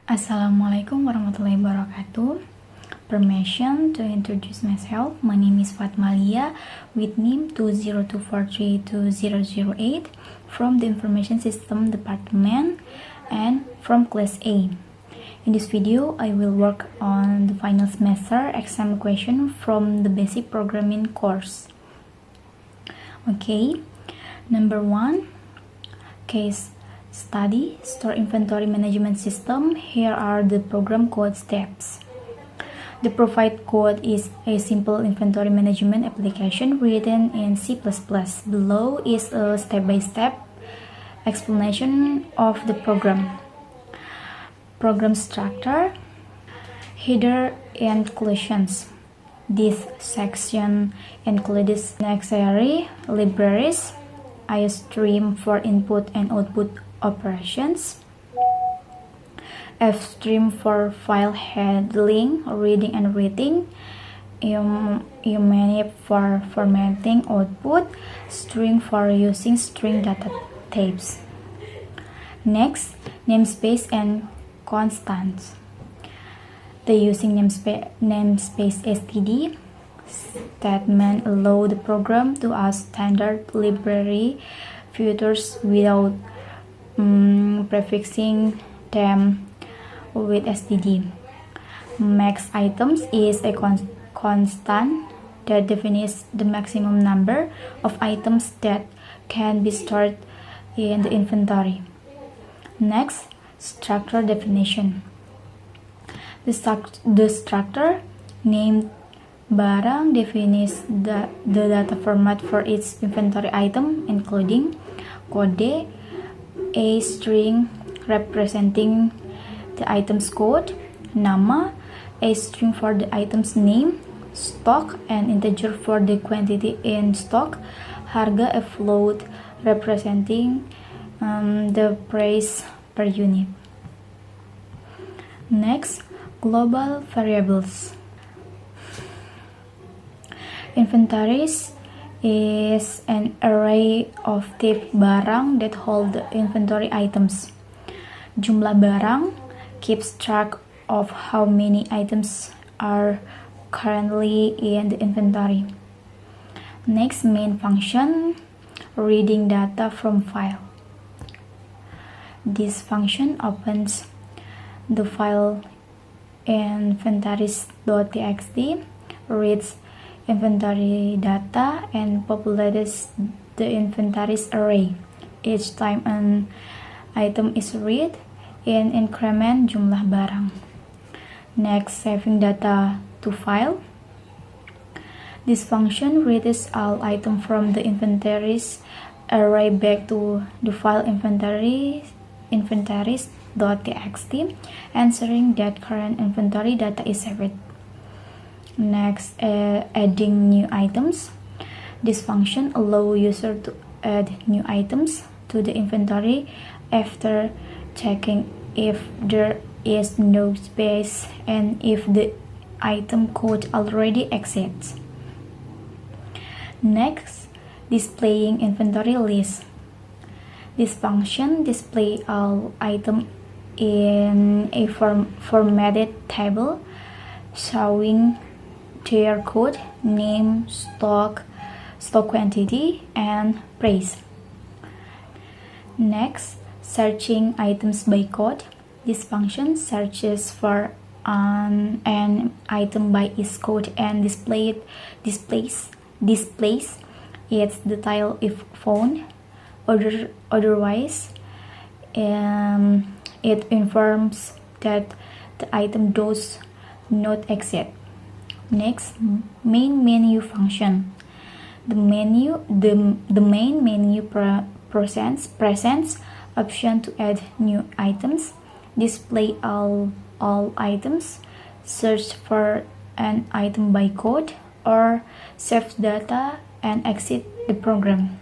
Assalamualaikum warahmatullahi wabarakatuh. Permission to introduce myself. My name is Fatmalia with NIM 202432008 from the Information System Department and from Class A. In this video, I will work on the final semester exam question from the basic programming course. Okay, number 1, case study, store inventory management system. Here are the program code steps. The provided code is a simple inventory management application written in C++. Below is a step-by-step explanation of the program. Program structure, header, and conclusions. This section includes necessary libraries, IOStream for input and output operations, FStream for file handling, reading and writing, UManip for formatting output, string for using string data types. Next, namespace and constants. The using namespace std statement allow the program to add standard library features without prefixing them with std. Max items is a constant that defines the maximum number of items that can be stored in the inventory. Next, structure definition. The structure named barang defines the data format for each inventory item, including code, a string representing the item's code, nama, a string for the item's name, stock, and integer for the quantity in stock, harga, a float representing the price per unit. Next, global variables. Inventories is an array of type barang that hold the inventory items. Jumlah barang keeps track of how many items are currently in the inventory. Next, main function, reading data from file. This function opens the file inventories.txt, reads inventory data, and populates the inventories array. Each time an item is read, in increment jumlah barang. Next, saving data to file. This function reads all items from the inventories array back to the file inventories.txt, ensuring that current inventory data is saved. Next, adding new items. This function allows user to add new items to the inventory after checking if there is no space and if the item code already exists. Next, displaying inventory list. This function displays all items in a formatted table showing their code, name, stock quantity, and price. Next, searching items by code. This function searches for an item by its code and displays its detail if found. Otherwise, it informs that the item does not exist. Next, main menu function. The main menu presents option to add new items, display all items, search for an item by code, or save data and exit the program.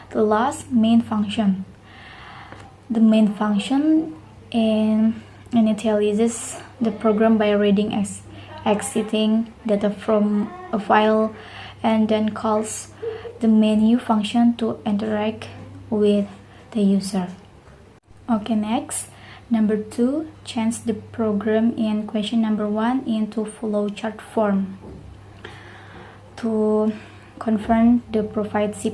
The last, main function. The main function initializes the program by reading exiting data from a file and then calls the menu function to interact with the user. Okay, next, Number 2, change the program in question number 1 into flowchart form. To convert the provide C++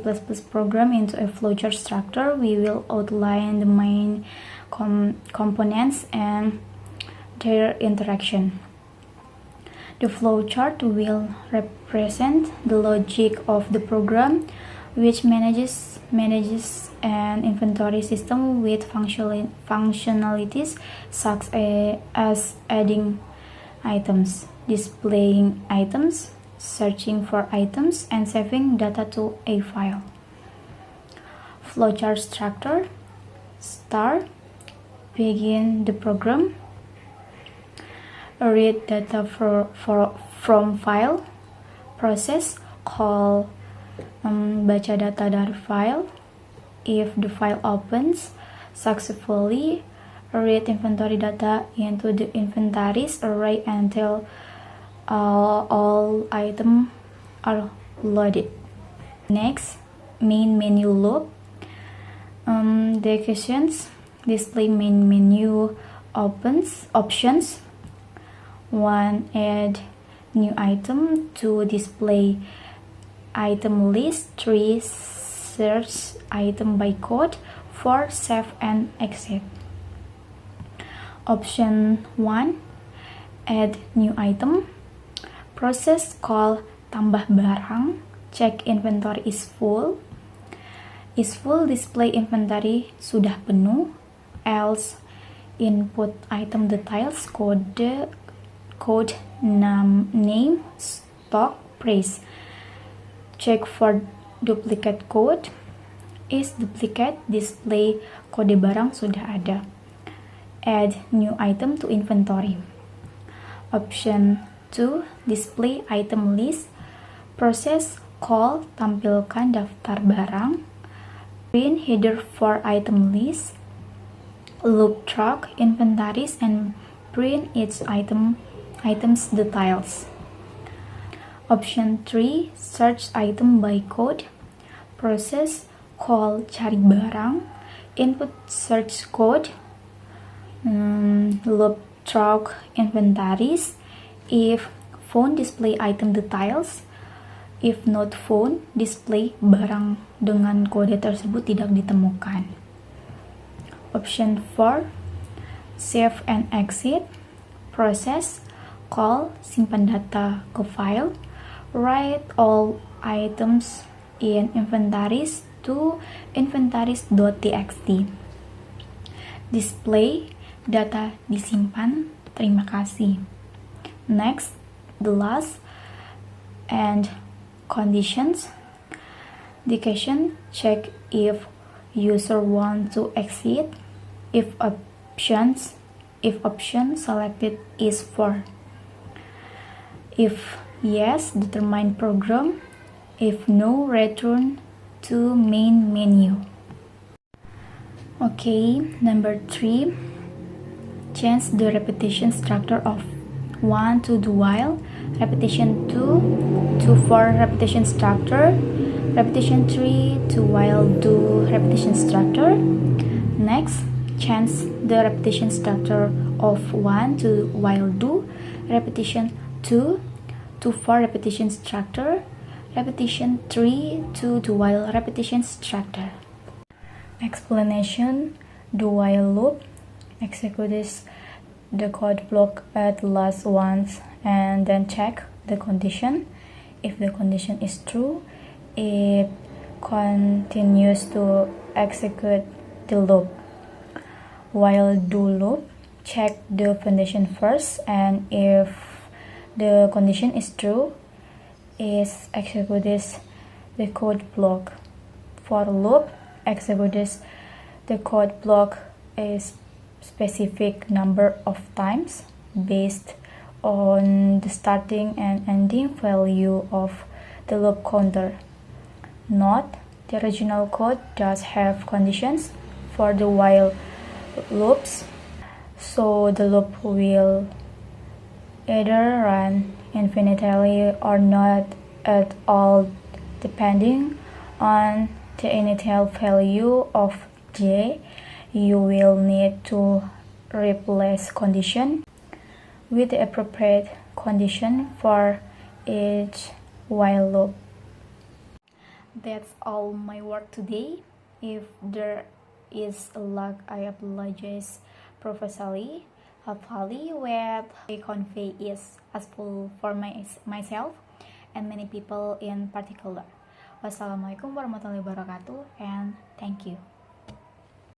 program into a flowchart structure, we will outline the main components and their interaction. The flowchart will represent the logic of the program, which manages an inventory system with functionalities such as adding items, displaying items, searching for items, and saving data to a file. Flowchart structure: start, begin the program, read data from file, process, call baca data dari file. If the file opens successfully, read inventory data into the inventories array until all items are loaded. Next, main menu loop. The questions display main menu options. 1. Add new item. 2. Display item list. 3. Search item by code. 4. Save and exit. Option 1. Add new item. Process call tambah barang. Check inventory is full. Is full, display inventory sudah penuh. Else, input item details, code name, stock, price. Check for duplicate code. Is duplicate, display kode barang sudah ada. Add new item to inventory. Option 2. Display item list. Process call tampilkan daftar barang. Print header for item list. Loop track inventories and print each item's details. Option 3. Search item by code. Process call cari barang. Input search code. Loop track inventories. If found, display item details. If not found, display barang dengan kode tersebut tidak ditemukan. Option 4. Save and exit. Process call simpan data ke file. Write all items in inventories to inventories.txt. Display data disimpan. Terima kasih. Next, the last and conditions. The question check if user want to exit. If option selected is for. If yes, determine program. If no, return to main menu. Okay, number 3. Change the repetition structure of 1 to do while. Repetition 2 to for repetition structure. Repetition 3 to while do repetition structure. Next, change the repetition structure of 1 to while do. Repetition 2 to for repetition structure. Repetition 3 to do while repetition structure. Explanation: do while loop executes the code block at the last once and then check the condition. If the condition is true, it continues to execute the loop. While do loop, check the condition first, and if the condition is true, it executes the code block. For loop, executes the code block a specific number of times based on the starting and ending value of the loop counter. Note: the original code does have conditions for the while loops, so the loop will either run infinitely or not at all, depending on the initial value of j. You will need to replace condition with the appropriate condition for each while loop. That's all my work today. If there is a lag, I apologize profusely. Hopefully, what I convey is useful for myself and many people in particular. Wassalamualaikum warahmatullahi wabarakatuh, and thank you.